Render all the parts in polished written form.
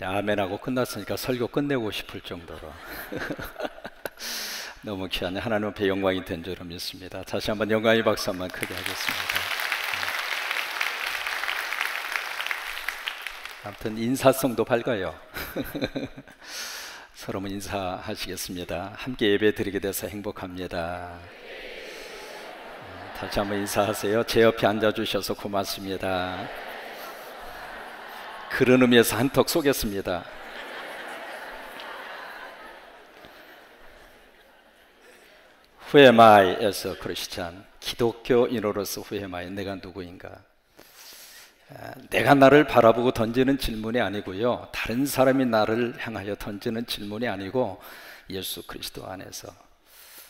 아멘하고 끝났으니까 설교 끝내고 싶을 정도로 너무 귀한 하나님 앞에 영광이 된 줄로 믿습니다. 다시 한번 영광의 박수 한번 크게 하겠습니다. 아무튼 인사성도 밝아요. 서로 인사하시겠습니다. 함께 예배 드리게 돼서 행복합니다. 다시 한번 인사하세요. 제 옆에 앉아주셔서 고맙습니다. 그런 의미에서 한턱 쏘겠습니다. Who am I as a Christian? 기독교인으로서 Who am I? 내가 누구인가? 내가 나를 바라보고 던지는 질문이 아니고요, 다른 사람이 나를 향하여 던지는 질문이 아니고, 예수 그리스도 안에서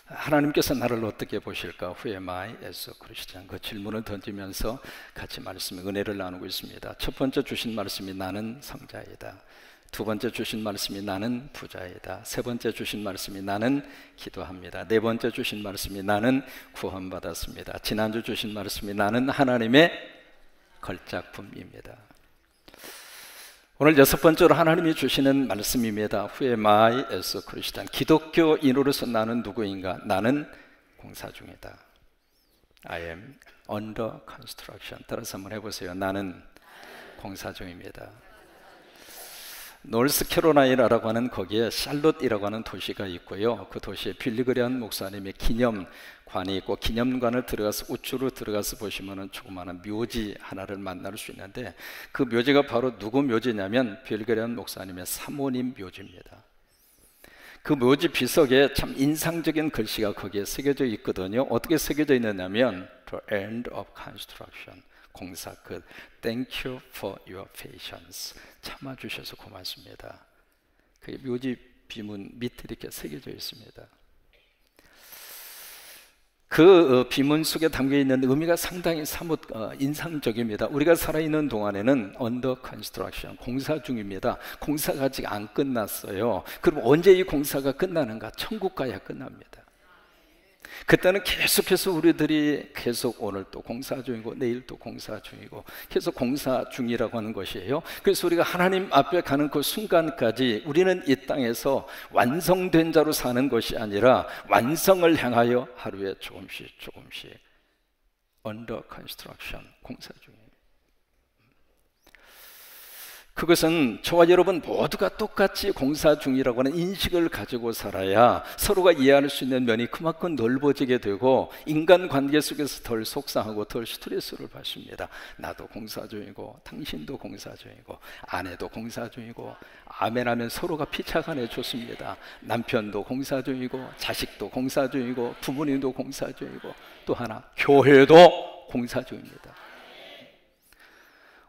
하나님께서 나를 어떻게 보실까? Who am I as a Christian? 그 질문을 던지면서 같이 말씀의 은혜를 나누고 있습니다. 첫 번째 주신 말씀이 나는 성자이다. 두 번째 주신 말씀이 나는 부자이다. 세 번째 주신 말씀이 나는 기도합니다. 네 번째 주신 말씀이 나는 구원받았습니다. 지난주 주신 말씀이 나는 하나님의 걸작품입니다. 오늘 여섯 번째로 하나님이 주시는 말씀입니다. Who am I as a Christian? 기독교인으로서 나는 누구인가? 나는 공사 중이다. I am under construction. 따라서 한번 해보세요. 나는 공사 중입니다. 노스캐롤라이나라고 하는 거기에 샬롯이라고 하는 도시가 있고요, 그 도시에 빌리그레한 목사님의 기념관이 있고, 기념관을 들어가서 우측으로 들어가서 보시면은 조그마한 묘지 하나를 만날 수 있는데, 그 묘지가 바로 누구 묘지냐면 빌리그레한 목사님의 사모님 묘지입니다. 그 묘지 비석에 참 인상적인 글씨가 거기에 새겨져 있거든요. 어떻게 새겨져 있느냐면 The end of construction, 공사 끝. Thank you for your patience. 참아주셔서 고맙습니다. 그 묘지 비문 밑에 이렇게 새겨져 있습니다. 그 비문 속에 담겨있는 의미가 상당히 사뭇 인상적입니다. 우리가 살아있는 동안에는 under construction, 공사 중입니다. 공사가 아직 안 끝났어요. 그럼 언제 이 공사가 끝나는가? 천국 가야 끝납니다. 그때는 계속해서 우리들이 계속 오늘 또 공사 중이고 내일 또 공사 중이고 계속 공사 중이라고 하는 것이에요. 그래서 우리가 하나님 앞에 가는 그 순간까지 우리는 이 땅에서 완성된 자로 사는 것이 아니라 완성을 향하여 하루에 조금씩 under construction, 공사 중이에요. 그것은 저와 여러분 모두가 똑같이 공사 중이라고 하는 인식을 가지고 살아야 서로가 이해할 수 있는 면이 그만큼 넓어지게 되고, 인간관계 속에서 덜 속상하고 덜 스트레스를 받습니다. 나도 공사 중이고 당신도 공사 중이고 아내도 공사 중이고, 아멘하면 서로가 피차간에 좋습니다. 남편도 공사 중이고 자식도 공사 중이고 부모님도 공사 중이고, 또 하나 교회도 공사 중입니다.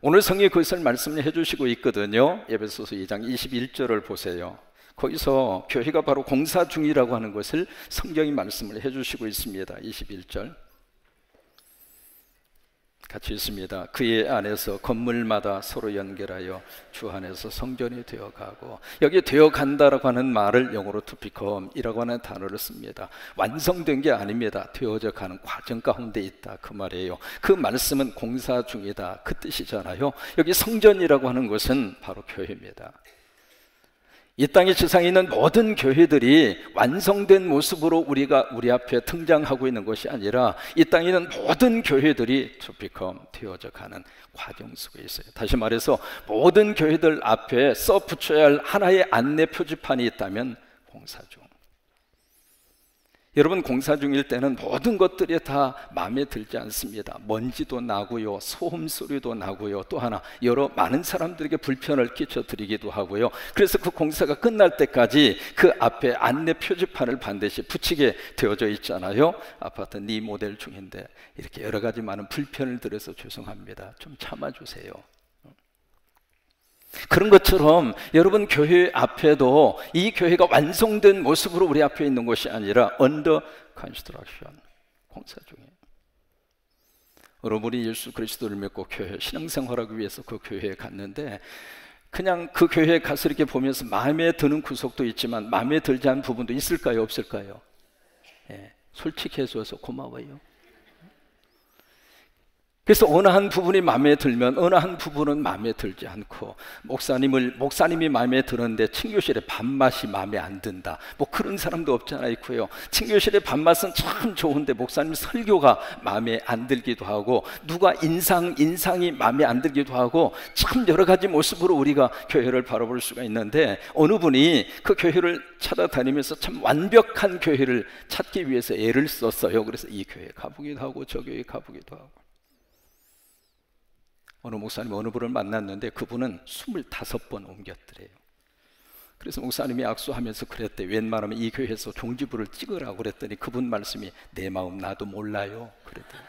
오늘 성경에 그것을 말씀해 주시고 있거든요. 에베소서 2장 21절을 보세요. 거기서 교회가 바로 공사 중이라고 하는 것을 성경이 말씀을 해 주시고 있습니다. 21절 같이 있습니다. 그의 안에서 건물마다 서로 연결하여 주 안에서 성전이 되어가고, 여기 되어간다라고 하는 말을 영어로 to become이라고 하는 단어를 씁니다. 완성된 게 아닙니다. 되어져 가는 과정 가운데 있다, 그 말이에요. 그 말씀은 공사 중이다, 그 뜻이잖아요. 여기 성전이라고 하는 것은 바로 교회입니다. 이 땅의 지상에 있는 모든 교회들이 완성된 모습으로 우리 앞에 등장하고 있는 것이 아니라, 이 땅에 있는 모든 교회들이 to become, 되어져 가는 과정 속에 있어요. 다시 말해서 모든 교회들 앞에 써 붙여야 할 하나의 안내 표지판이 있다면 공사 중. 여러분, 공사 중일 때는 모든 것들이 다 마음에 들지 않습니다. 먼지도 나고요, 소음 소리도 나고요, 또 하나 많은 사람들에게 불편을 끼쳐 드리기도 하고요. 그래서 그 공사가 끝날 때까지 그 앞에 안내 표지판을 반드시 붙이게 되어져 있잖아요. 아파트 네 모델 중인데 이렇게 여러 가지 많은 불편을 드려서 죄송합니다, 좀 참아주세요. 그런 것처럼 여러분, 교회 앞에도 이 교회가 완성된 모습으로 우리 앞에 있는 것이 아니라 under construction, 공사 중이에요. 여러분이 예수 그리스도를 믿고 교회 신앙생활하기 위해서 그 교회에 갔는데, 그냥 그 교회에 가서 이렇게 보면서 마음에 드는 구석도 있지만 마음에 들지 않은 부분도 있을까요, 없을까요? 솔직히 해줘서 고마워요. 그래서 어느 한 부분이 마음에 들면 어느 한 부분은 마음에 들지 않고, 목사님이 마음에 드는데 친교실의 밥맛이 마음에 안 든다, 뭐 그런 사람도 없지 않아 있고요. 친교실의 밥맛은 참 좋은데 목사님 설교가 마음에 안 들기도 하고, 누가 인상이 마음에 안 들기도 하고, 참 여러 가지 모습으로 우리가 교회를 바라볼 수가 있는데, 어느 분이 그 교회를 찾아다니면서 참 완벽한 교회를 찾기 위해서 애를 썼어요. 그래서 이 교회에 가보기도 하고 저 교회에 가보기도 하고. 어느 목사님 어느 분을 만났는데 그분은 25번 옮겼더래요. 그래서 목사님이 악수하면서 그랬대. 웬만하면 이 교회에서 종지부를 찍으라고 그랬더니 그분 말씀이 내 마음 나도 몰라요 그랬더니.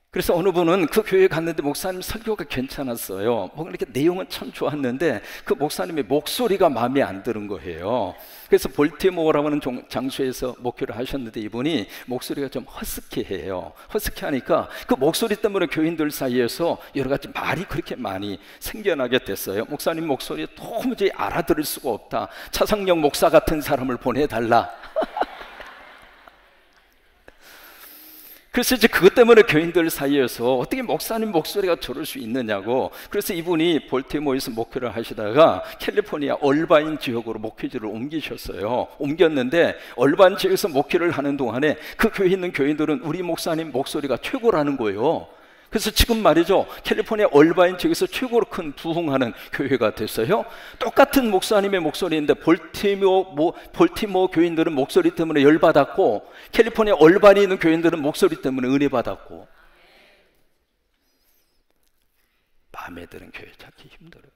그래서 어느 분은 그 교회에 갔는데 목사님 설교가 괜찮았어요. 뭐 이렇게 내용은 참 좋았는데 그 목사님의 목소리가 마음에 안 드는 거예요. 그래서 볼티모어라고 하는 장소에서 목회를 하셨는데 이분이 목소리가 좀 허스키해요. 허스키하니까 그 목소리 때문에 교인들 사이에서 여러 가지 말이 그렇게 많이 생겨나게 됐어요. 목사님 목소리 도무지 알아들을 수가 없다, 차상영 목사 같은 사람을 보내달라. 그래서 이제 그것 때문에 교인들 사이에서 어떻게 목사님 목소리가 저럴 수 있느냐고. 그래서 이분이 볼티모어에서 목회를 하시다가 캘리포니아 얼바인 지역으로 목회지를 옮기셨어요. 옮겼는데 얼바인 지역에서 목회를 하는 동안에 그 교회에 있는 교인들은 우리 목사님 목소리가 최고라는 거예요. 그래서 지금 말이죠, 캘리포니아 얼바인 지역에서 최고로 큰 부흥하는 교회가 됐어요. 똑같은 목사님의 목소리인데 볼티모어 교인들은 목소리 때문에 열받았고, 캘리포니아 얼바인에 있는 교인들은 목소리 때문에 은혜 받았고. 마음에 드는 교회 찾기 힘들어요.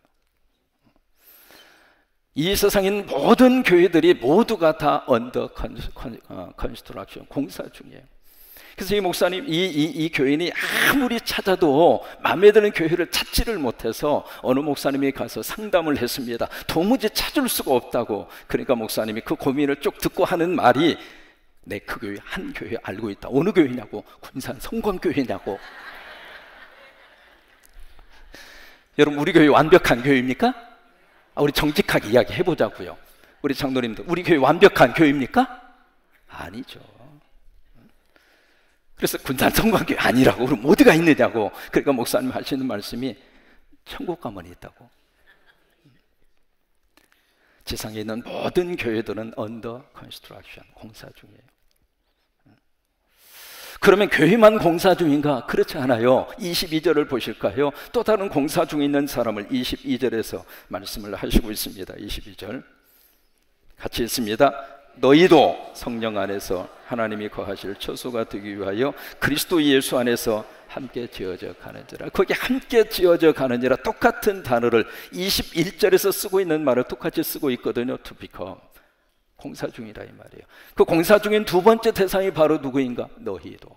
이 세상에 있는 모든 교회들이 모두가 다 언더 컨스트럭션, 공사 중이에요. 그래서 이 목사님, 이 교인이 아무리 찾아도 마음에 드는 교회를 찾지를 못해서 어느 목사님이 가서 상담을 했습니다. 도무지 찾을 수가 없다고. 그러니까 목사님이 그 고민을 쭉 듣고 하는 말이, 내 그 교회 한 교회 알고 있다. 어느 교회냐고. 군산 성광교회냐고. 여러분, 우리 교회 완벽한 교회입니까? 우리 정직하게 이야기 해보자고요. 우리 장로님들, 우리 교회 완벽한 교회입니까? 아니죠. 그래서 군산 성광교회 아니라고. 그럼 어디가 있느냐고. 그러니까 목사님 하시는 말씀이 천국 가면 있다고. 지상에 있는 모든 교회들은 언더 컨스트럭션, 공사 중이에요. 그러면 교회만 공사 중인가? 그렇지 않아요. 22절을 보실까요? 또 다른 공사 중에 있는 사람을 22절에서 말씀을 하시고 있습니다. 22절 같이 읽습니다. 너희도 성령 안에서 하나님이 거하실 처소가 되기 위하여 그리스도 예수 안에서 함께 지어져 가는지라. 거기 함께 지어져 가는지라 똑같은 단어를 21절에서 쓰고 있는 말을 똑같이 쓰고 있거든요. to become. 공사 중이라 이 말이에요. 그 공사 중인 두 번째 대상이 바로 누구인가? 너희도.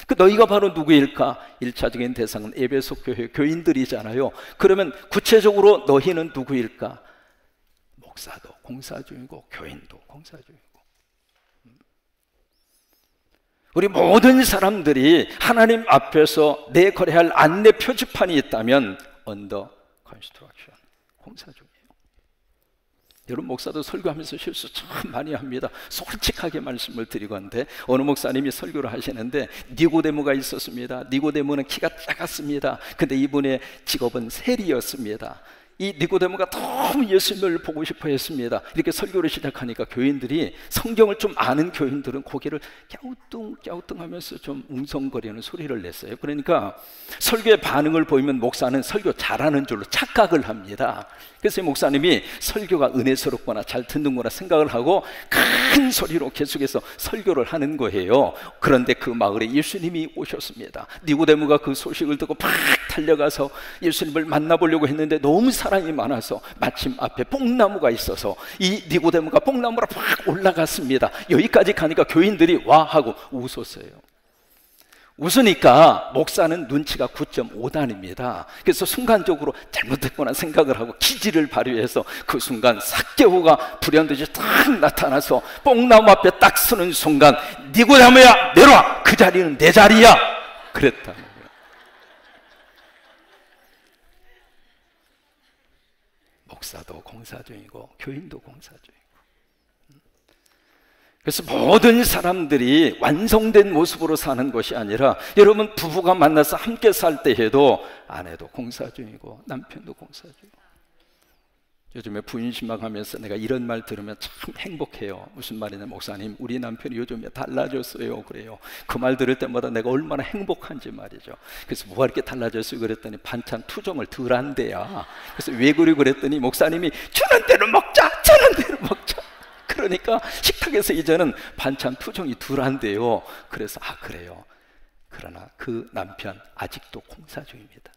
그 너희가 바로 누구일까? 1차적인 대상은 에베소 교회 교인들이잖아요. 그러면 구체적으로 너희는 누구일까? 목사도 공사 중이고 교인도 공사 중이고, 우리 모든 사람들이 하나님 앞에서 내 거래할 안내 표지판이 있다면 언더 컨스트럭션, 공사 중이에요. 여러분, 목사도 설교하면서 실수 참 많이 합니다. 솔직하게 말씀을 드리건데, 어느 목사님이 설교를 하시는데 니고데모가 있었습니다. 니고데모는 키가 작았습니다. 근데 이분의 직업은 세리였습니다. 이 니고데모가 너무 예수님을 보고 싶어 했습니다. 이렇게 설교를 시작하니까 교인들이, 성경을 좀 아는 교인들은 고개를 갸우뚱하면서 좀 웅성거리는 소리를 냈어요. 그러니까 설교의 반응을 보이면 목사는 설교 잘하는 줄로 착각을 합니다. 그래서 이 목사님이 설교가 은혜스럽거나 잘 듣는구나 생각을 하고 큰 소리로 계속해서 설교를 하는 거예요. 그런데 그 마을에 예수님이 오셨습니다. 니고데모가 그 소식을 듣고 팍 달려가서 예수님을 만나보려고 했는데 너무 사람이 많아서 마침 앞에 뽕나무가 있어서 이 니고데모가 뽕나무로 팍 올라갔습니다. 여기까지 가니까 교인들이 와 하고 웃었어요. 웃으니까 목사는 눈치가 9.5단입니다. 그래서 순간적으로 잘못했구나 생각을 하고 기지를 발휘해서 그 순간 삭개오가 불현듯이 딱 나타나서 뽕나무 앞에 딱 서는 순간, 니고데모야 내려와, 그 자리는 내 자리야 그랬다는 거예요. 목사도 공사 중이고 교인도 공사 중이고. 그래서 모든 사람들이 완성된 모습으로 사는 것이 아니라, 여러분 부부가 만나서 함께 살 때에도 아내도 공사 중이고 남편도 공사 중이고. 요즘에 부인 신방하면서 내가 이런 말 들으면 참 행복해요. 무슨 말이냐, 목사님 우리 남편이 요즘에 달라졌어요 그래요. 그 말 들을 때마다 내가 얼마나 행복한지 말이죠. 그래서 뭐가 이렇게 달라졌어요 그랬더니 반찬 투정을 덜 한대야. 그래서 왜 그랬더니 목사님이 주는 대로 먹자, 주는 대로 먹자. 그러니까 식탁에서 이제는 반찬 투정이 덜 한대요. 그래서 그래요. 그러나 그 남편 아직도 공사 중입니다.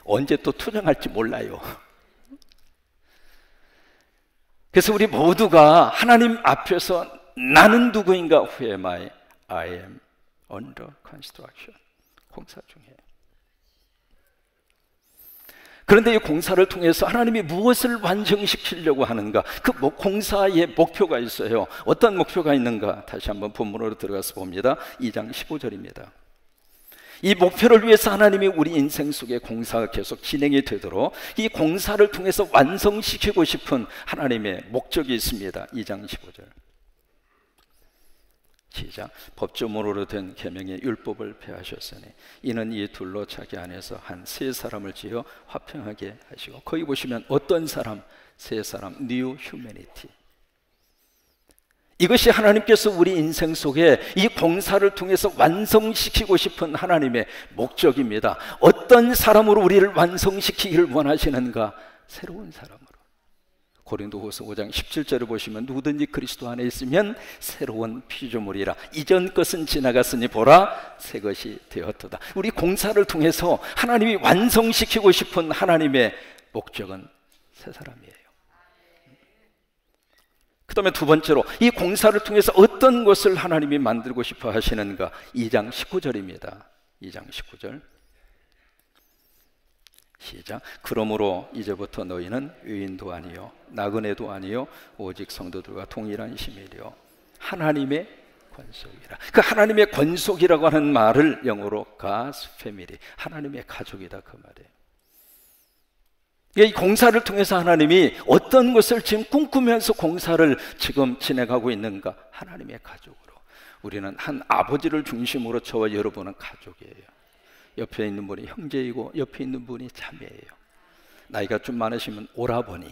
언제 또 투정할지 몰라요. 그래서 우리 모두가 하나님 앞에서 나는 누구인가? Who am I? I am under construction. 공사 중이에요. 그런데 이 공사를 통해서 하나님이 무엇을 완성시키려고 하는가? 그 공사의 목표가 있어요. 어떤 목표가 있는가? 다시 한번 본문으로 들어가서 봅니다. 2장 15절입니다. 이 목표를 위해서 하나님이 우리 인생 속에 공사가 계속 진행이 되도록 이 공사를 통해서 완성시키고 싶은 하나님의 목적이 있습니다. 2장 15절 시작. 법조문으로 된 계명의 율법을 폐하셨으니 이는 이 둘로 자기 안에서 한 세 사람을 지어 화평하게 하시고, 거기 보시면 어떤 사람? 세 사람, New Humanity. 이것이 하나님께서 우리 인생 속에 이 공사를 통해서 완성시키고 싶은 하나님의 목적입니다. 어떤 사람으로 우리를 완성시키기를 원하시는가? 새로운 사람으로. 고린도후서 5장 17절을 보시면 누구든지 그리스도 안에 있으면 새로운 피조물이라, 이전 것은 지나갔으니 보라 새 것이 되었도다. 우리 공사를 통해서 하나님이 완성시키고 싶은 하나님의 목적은 새 사람이에요. 그 다음에 두 번째로 이 공사를 통해서 어떤 것을 하나님이 만들고 싶어 하시는가? 2장 19절입니다 2장 19절 시작. 그러므로 이제부터 너희는 의인도 아니요 나그네도 아니요 오직 성도들과 동일한 시민이요 하나님의 권속이라. 그 하나님의 권속이라고 하는 말을 영어로 God's family, 하나님의 가족이다 그 말이에요. 이 공사를 통해서 하나님이 어떤 것을 지금 꿈꾸면서 공사를 지금 진행하고 있는가? 하나님의 가족으로. 우리는 한 아버지를 중심으로 저와 여러분은 가족이에요. 옆에 있는 분이 형제이고 옆에 있는 분이 자매예요. 나이가 좀 많으시면 오라버니.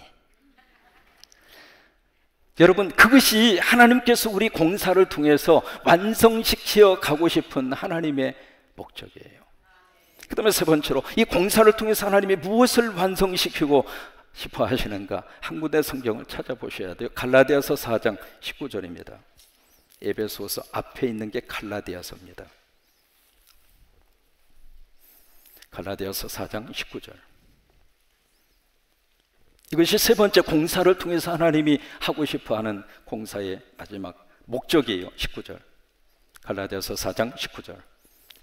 여러분, 그것이 하나님께서 우리 공사를 통해서 완성시켜 가고 싶은 하나님의 목적이에요. 그 다음에 세 번째로 이 공사를 통해서 하나님이 무엇을 완성시키고 싶어 하시는가? 한 군데 성경을 찾아보셔야 돼요. 갈라디아서 4장 19절입니다 에베소서 앞에 있는 게 갈라디아서입니다. 갈라디아서 4장 19절. 이것이 세 번째 공사를 통해서 하나님이 하고 싶어하는 공사의 마지막 목적이에요. 19절 갈라디아서 4장 19절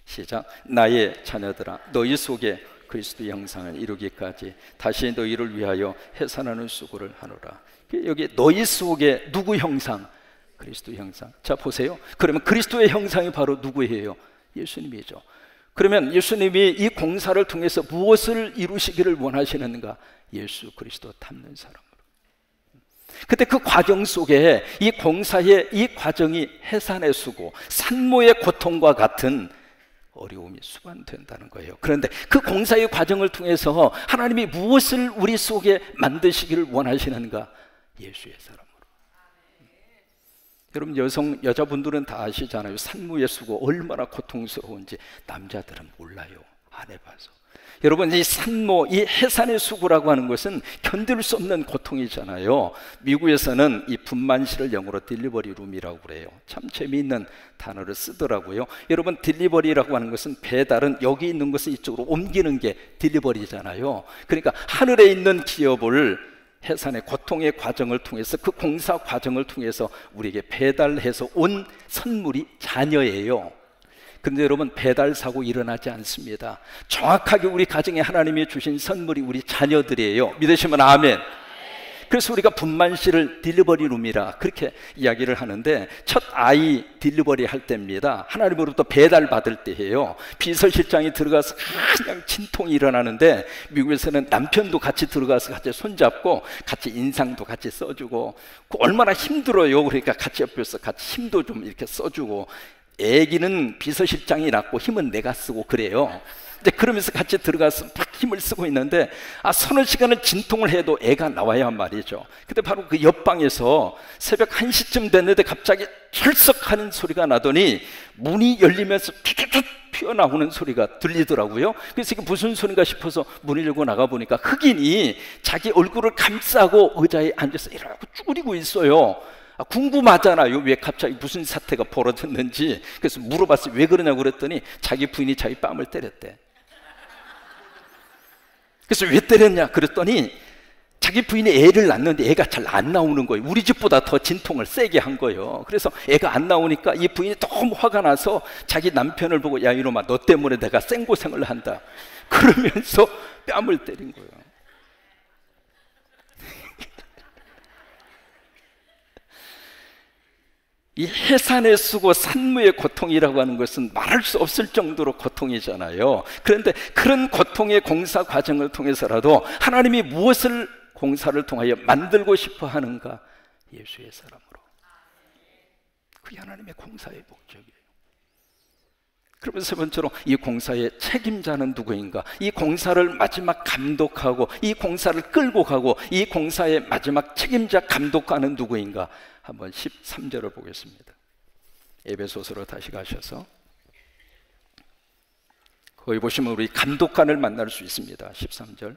시작. 나의 자녀들아 너희 속에 그리스도의 형상을 이루기까지 다시 너희를 위하여 해산하는 수고를 하노라. 여기 너희 속에 누구 형상? 그리스도 형상. 자 보세요. 그러면 그리스도의 형상이 바로 누구예요? 예수님이죠. 그러면 예수님이 이 공사를 통해서 무엇을 이루시기를 원하시는가? 예수 그리스도 닮는 사람으로. 그때 그 과정 속에 이 공사의 이 과정이 해산의 수고, 산모의 고통과 같은 어려움이 수반된다는 거예요. 그런데 그 공사의 과정을 통해서 하나님이 무엇을 우리 속에 만드시기를 원하시는가? 예수의 사람으로. 여러분 여자분들은 다 아시잖아요. 산모의 수고 얼마나 고통스러운지. 남자들은 몰라요. 안 해봐서. 여러분 이 산모, 이 해산의 수고라고 하는 것은 견딜 수 없는 고통이잖아요. 미국에서는 이 분만실을 영어로 딜리버리 룸이라고 그래요. 참 재미있는 단어를 쓰더라고요. 여러분 딜리버리라고 하는 것은 배달은 여기 있는 것을 이쪽으로 옮기는 게 딜리버리잖아요. 그러니까 하늘에 있는 기업을 해산의 고통의 과정을 통해서, 그 공사 과정을 통해서 우리에게 배달해서 온 선물이 자녀예요. 근데 여러분 배달 사고 일어나지 않습니다. 정확하게 우리 가정에 하나님이 주신 선물이 우리 자녀들이에요. 믿으시면 아멘. 그래서 우리가 분만실을 딜리버리 룸이라 그렇게 이야기를 하는데, 첫 아이 딜리버리 할 때입니다. 하나님으로부터 배달 받을 때예요. 비서실장이 들어가서 그냥 진통이 일어나는데, 미국에서는 남편도 같이 들어가서 같이 손잡고 같이 인상도 같이 써주고, 얼마나 힘들어요. 그러니까 같이 옆에서 같이 힘도 좀 이렇게 써주고, 애기는 비서실장이 낳고 힘은 내가 쓰고 그래요. 이제 그러면서 같이 들어가서 막 힘을 쓰고 있는데, 서너 시간을 진통을 해도 애가 나와야 말이죠. 근데 바로 그 옆방에서 새벽 1시쯤 됐는데 갑자기 철썩하는 소리가 나더니 문이 열리면서 툭툭툭 튀어나오는 소리가 들리더라고요. 그래서 이게 무슨 소리인가 싶어서 문을 열고 나가보니까 흑인이 자기 얼굴을 감싸고 의자에 앉아서 이러고 쭈그리고 있어요. 궁금하잖아요. 왜 갑자기 무슨 사태가 벌어졌는지. 그래서 물어봤어요. 왜 그러냐고 그랬더니 자기 부인이 자기 뺨을 때렸대. 그래서 왜 때렸냐 그랬더니 자기 부인이 애를 낳는데 애가 잘 안 나오는 거예요. 우리 집보다 더 진통을 세게 한 거예요. 그래서 애가 안 나오니까 이 부인이 너무 화가 나서 자기 남편을 보고, 야 이놈아, 너 때문에 내가 생고생을 한다, 그러면서 뺨을 때린 거예요. 이 해산에 쓰고 산무의 고통이라고 하는 것은 말할 수 없을 정도로 고통이잖아요. 그런데 그런 고통의 공사 과정을 통해서라도 하나님이 무엇을 공사를 통하여 만들고 싶어 하는가? 예수의 사람으로. 그게 하나님의 공사의 목적이에요. 그러면 세 번째로, 이 공사의 책임자는 누구인가? 이 공사를 마지막 감독하고 이 공사를 끌고 가고 이 공사의 마지막 책임자 감독가는 누구인가? 한번 13절을 보겠습니다. 에베소서로 다시 가셔서 거기 보시면 우리 감독관을 만날 수 있습니다. 13절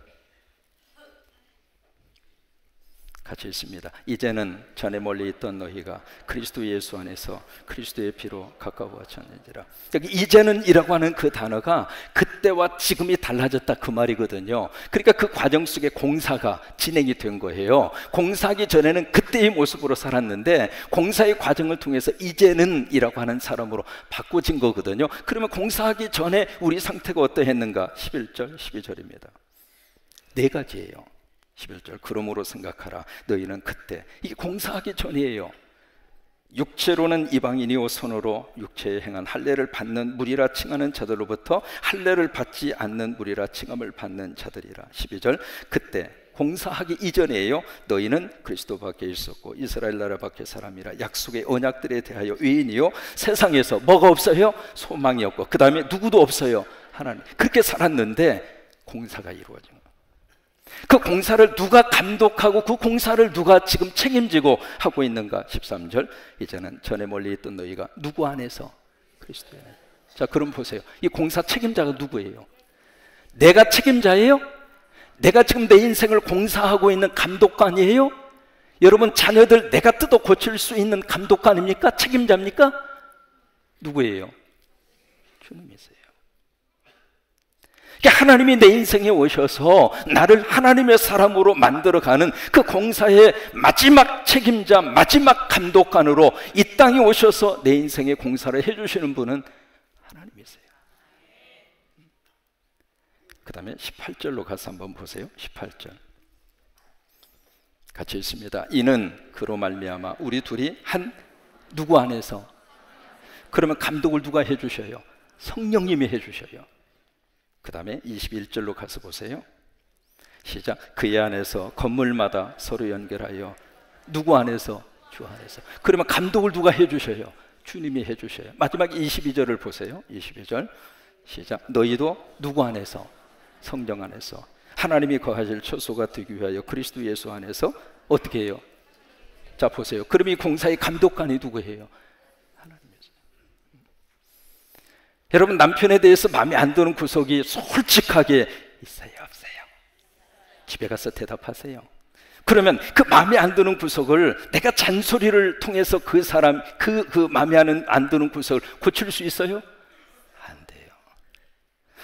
같이 있습니다. 이제는 전에 멀리 있던 너희가 그리스도 예수 안에서 그리스도의 피로 가까워졌는지라. 여기 이제는 이라고 하는 그 단어가 그때와 지금이 달라졌다 그 말이거든요. 그러니까 그 과정 속에 공사가 진행이 된 거예요. 공사하기 전에는 그때의 모습으로 살았는데 공사의 과정을 통해서 이제는 이라고 하는 사람으로 바꿔진 거거든요. 그러면 공사하기 전에 우리 상태가 어떠했는가? 11절 12절입니다. 네 가지예요. 11절, 그러므로 생각하라. 너희는 그때, 이게 공사하기 전이에요. 육체로는 이방인이요 손으로 육체에 행한 할례를 받는 무리라 칭하는 자들로부터 할례를 받지 않는 무리라 칭함을 받는 자들이라. 12절, 그때 공사하기 이전이에요. 너희는 그리스도 밖에 있었고 이스라엘 나라 밖에 사람이라 약속의 언약들에 대하여 의인이요 세상에서 뭐가 없어요? 소망이 없고 그 다음에 누구도 없어요. 하나님. 그렇게 살았는데 공사가 이루어진 거예요. 그 공사를 누가 감독하고 그 공사를 누가 지금 책임지고 하고 있는가? 13절, 이제는 전에 멀리 있던 너희가 누구 안에서? 그리스도 안에서. 자, 그럼 보세요. 이 공사 책임자가 누구예요? 내가 책임자예요? 내가 지금 내 인생을 공사하고 있는 감독관이에요? 여러분 자녀들 내가 뜯어 고칠 수 있는 감독관입니까? 책임자입니까? 누구예요? 주님이세요. 하나님이 내 인생에 오셔서 나를 하나님의 사람으로 만들어가는 그 공사의 마지막 책임자, 마지막 감독관으로 이 땅에 오셔서 내 인생의 공사를 해주시는 분은 하나님이세요. 그 다음에 18절로 가서 한번 보세요. 18절 같이 있습니다. 이는 그로 말미암아 우리 둘이 한 누구 안에서? 그러면 감독을 누가 해주셔요? 성령님이 해주셔요. 그 다음에 21절로 가서 보세요. 시작. 그의 안에서 건물마다 서로 연결하여 누구 안에서? 주 안에서. 그러면 감독을 누가 해주셔요? 주님이 해주셔요. 마지막 22절을 보세요. 22절 시작. 너희도 누구 안에서? 성령 안에서 하나님이 거하실 처소가 되기 위하여 그리스도 예수 안에서 어떻게 해요? 자 보세요. 그럼 이 공사의 감독관이 누구예요? 여러분 남편에 대해서 마음에 안 드는 구석이 솔직하게 있어요, 없어요? 집에 가서 대답하세요. 그러면 그 마음에 안 드는 구석을 내가 잔소리를 통해서 그 사람 그 마음에 안 드는 구석을 고칠 수 있어요? 안 돼요.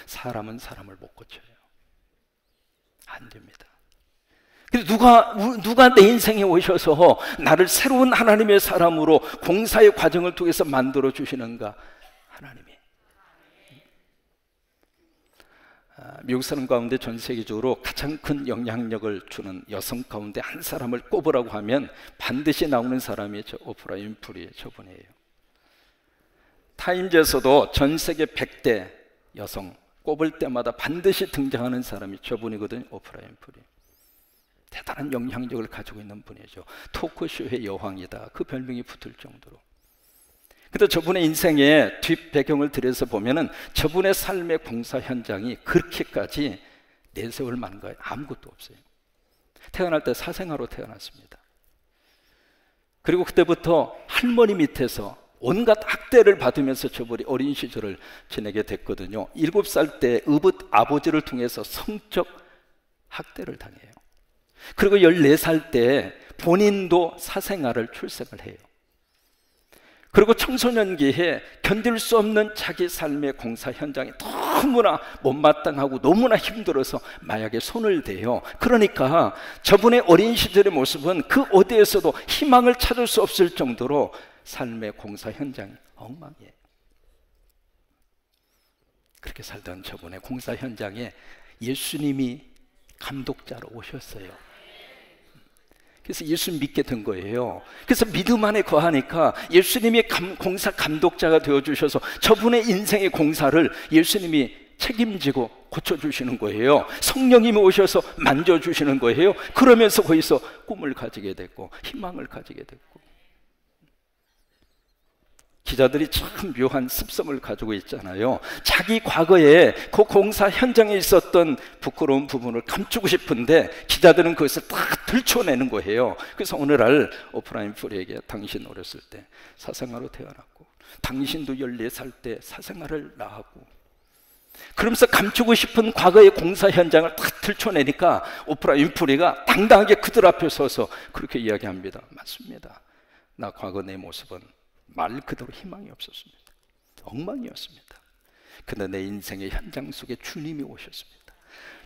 사람은 사람을 못 고쳐요. 안 됩니다. 그래서 누가 내 인생에 오셔서 나를 새로운 하나님의 사람으로 공사의 과정을 통해서 만들어 주시는가? 하나님이. 미국 사람 가운데 전 세계적으로 가장 큰 영향력을 주는 여성 가운데 한 사람을 꼽으라고 하면 반드시 나오는 사람이 저 오프라 윈프리 저분이에요. 타임즈에서도 전 세계 100대 여성 꼽을 때마다 반드시 등장하는 사람이 저분이거든요. 오프라 윈프리. 대단한 영향력을 가지고 있는 분이죠. 토크쇼의 여왕이다, 그 별명이 붙을 정도로. 근데 저분의 인생의 뒷 배경을 들여서 보면은 저분의 삶의 공사 현장이 그렇게까지 내세울 만한 거 아무것도 없어요. 태어날 때 사생아로 태어났습니다. 그리고 그때부터 할머니 밑에서 온갖 학대를 받으면서 저분이 어린 시절을 지내게 됐거든요. 7살 때 아버지를 통해서 성적 학대를 당해요. 그리고 14살 때 본인도 사생아를 출생을 해요. 그리고 청소년기에 견딜 수 없는 자기 삶의 공사 현장이 너무나 못마땅하고 너무나 힘들어서 마약에 손을 대요. 그러니까 저분의 어린 시절의 모습은 그 어디에서도 희망을 찾을 수 없을 정도로 삶의 공사 현장이 엉망이에요. 그렇게 살던 저분의 공사 현장에 예수님이 감독자로 오셨어요. 그래서 예수 믿게 된 거예요. 그래서 믿음 안에 거하니까 예수님이 공사 감독자가 되어주셔서 저분의 인생의 공사를 예수님이 책임지고 고쳐주시는 거예요. 성령님이 오셔서 만져주시는 거예요. 그러면서 거기서 꿈을 가지게 됐고 희망을 가지게 됐고. 기자들이 참 묘한 습성을 가지고 있잖아요. 자기 과거에 그 공사 현장에 있었던 부끄러운 부분을 감추고 싶은데 기자들은 그것을 딱 들춰내는 거예요. 그래서 오늘날 오프라 윈프리에게 당신 어렸을 때 사생아로 태어났고 당신도 14살 때 사생아를 낳았고, 그러면서 감추고 싶은 과거의 공사 현장을 딱 들춰내니까 오프라 윈프리가 당당하게 그들 앞에 서서 그렇게 이야기합니다. 맞습니다. 나 과거 내 모습은 말 그대로 희망이 없었습니다. 엉망이었습니다. 그런데 내 인생의 현장 속에 주님이 오셨습니다.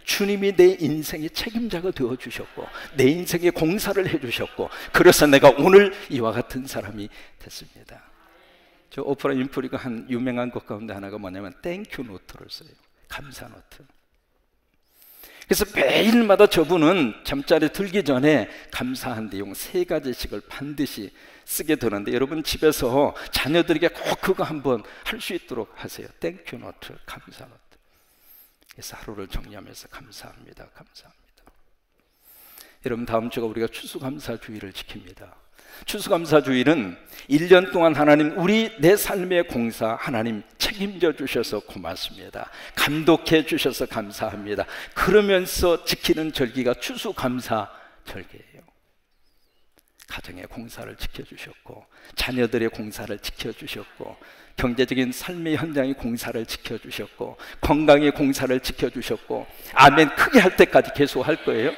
주님이 내 인생의 책임자가 되어주셨고 내 인생의 공사를 해주셨고, 그래서 내가 오늘 이와 같은 사람이 됐습니다. 저 오프라 윈프리가 한 유명한 것 가운데 하나가 뭐냐면 땡큐 노트를 써요. 감사 노트. 그래서 매일마다 저분은 잠자리에 들기 전에 감사한 내용 3가지씩을 반드시 쓰게 되는데, 여러분 집에서 자녀들에게 꼭 그거 한번 할 수 있도록 하세요. 땡큐 노트, 감사 노트. 그래서 하루를 정리하면서 감사합니다, 감사합니다. 여러분 다음 주가 우리가 추수감사주의를 지킵니다. 추수감사주의는 1년 동안 하나님 내 삶의 공사 하나님 책임져 주셔서 고맙습니다, 감독해 주셔서 감사합니다, 그러면서 지키는 절기가 추수감사절기예요. 가정의 공사를 지켜주셨고 자녀들의 공사를 지켜주셨고 경제적인 삶의 현장의 공사를 지켜주셨고 건강의 공사를 지켜주셨고, 아멘 크게 할 때까지 계속 할 거예요.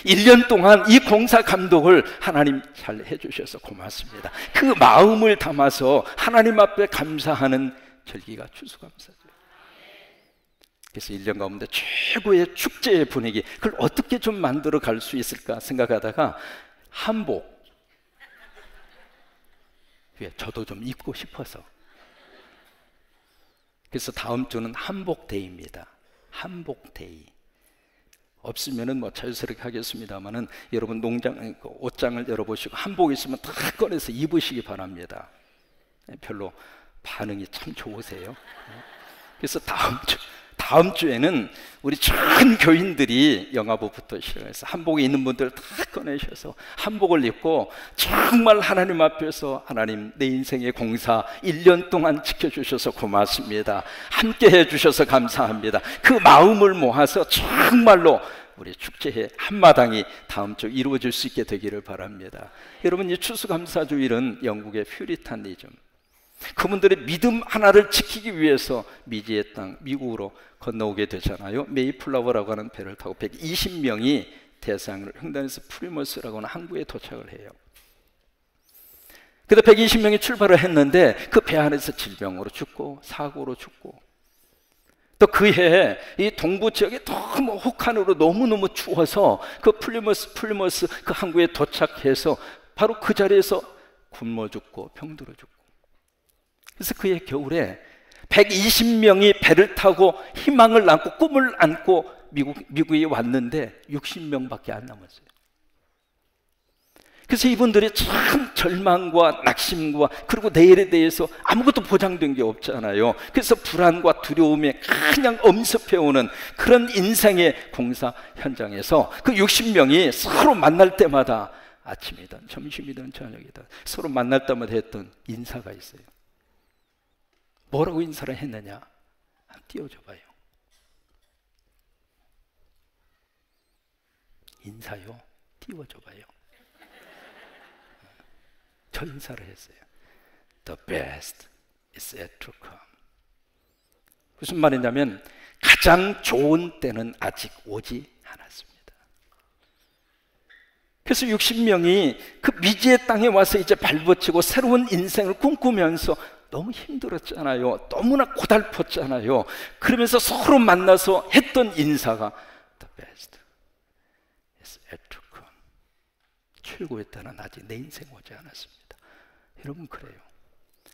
1년 동안 이 공사 감독을 하나님 잘 해주셔서 고맙습니다. 그 마음을 담아서 하나님 앞에 감사하는 절기가 추수감사죠. 그래서 1년 가운데 최고의 축제의 분위기, 그걸 어떻게 좀 만들어 갈 수 있을까 생각하다가 한복, 저도 좀 입고 싶어서, 그래서 다음 주는 한복데이입니다. 한복데이. 없으면은 뭐 자유스럽게 하겠습니다만은 여러분 옷장을 열어보시고 한복 있으면 다 꺼내서 입으시기 바랍니다. 별로 반응이 참 좋으세요. 그래서 다음 주에는 우리 전 교인들이 영화부부터 시작해서 한복에 있는 분들 다 꺼내셔서 한복을 입고 정말 하나님 앞에서 하나님 내 인생의 공사 1년 동안 지켜주셔서 고맙습니다, 함께 해주셔서 감사합니다, 그 마음을 모아서 정말로 우리 축제의 한마당이 다음 주 이루어질 수 있게 되기를 바랍니다. 여러분 이 추수감사주일은 영국의 퓨리타니즘, 그분들의 믿음 하나를 지키기 위해서 미지의 땅 미국으로 건너오게 되잖아요. 메이플라워라고 하는 배를 타고 120명이 대서양을 횡단해서 프리머스라고 하는 항구에 도착을 해요. 그때 120명이 출발을 했는데 그 배 안에서 질병으로 죽고 사고로 죽고, 또 그해 이 동부 지역이 너무 혹한으로 너무너무 추워서 그 플리머스 그 항구에 도착해서 바로 그 자리에서 굶어 죽고 병들어 죽고, 그래서 그해 겨울에 120명이 배를 타고 희망을 안고 꿈을 안고 미국에 왔는데 60명밖에 안 남았어요. 그래서 이분들이 참 절망과 낙심과 그리고 내일에 대해서 아무것도 보장된 게 없잖아요. 그래서 불안과 두려움에 그냥 엄습해오는 그런 인생의 공사 현장에서 그 60명이 서로 만날 때마다 아침이든 점심이든 저녁이든 서로 만날 때마다 했던 인사가 있어요. 뭐라고 인사를 했느냐? 띄워줘 봐요. 인사요? 띄워줘 봐요. 저 인사를 했어요. The best is yet to come. 무슨 말이냐면 가장 좋은 때는 아직 오지 않았습니다. 그래서 60명이 그 미지의 땅에 와서 이제 발버치고 새로운 인생을 꿈꾸면서 너무 힘들었잖아요. 너무나 고달팠잖아요. 그러면서 서로 만나서 했던 인사가 The best is yet to come. 최고의 때는 아직 내 인생 오지 않았습니다. 여러분 그래요.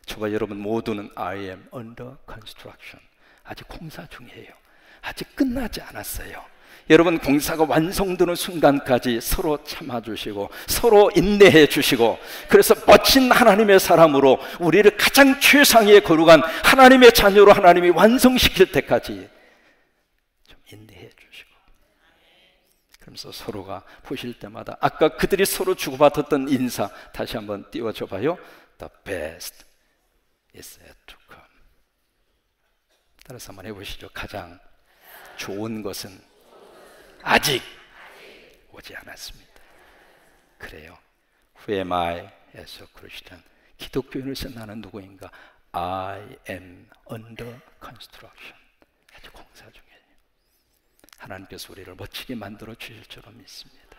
저와 여러분 모두는 I am under construction. 아직 공사 중이에요. 아직 끝나지 않았어요. 여러분 공사가 완성되는 순간까지 서로 참아주시고 서로 인내해 주시고 그래서 멋진 하나님의 사람으로 우리를 가장 최상위에 거룩한 하나님의 자녀로 하나님이 완성시킬 때까지 좀 인내해 주시고 그러면서 서로가 보실 때마다 아까 그들이 서로 주고받았던 인사 다시 한번 띄워줘 봐요. The best is yet to come. 따라서 한번 해보시죠. 가장 좋은 것은 아직 오지 않았습니다. 그래요. Who am I as a Christian? 기독교인으로서 나는 누구인가? I am under construction. 아주 공사 중이에요. 하나님께서 우리를 멋지게 만들어 주실 줄로 믿습니다.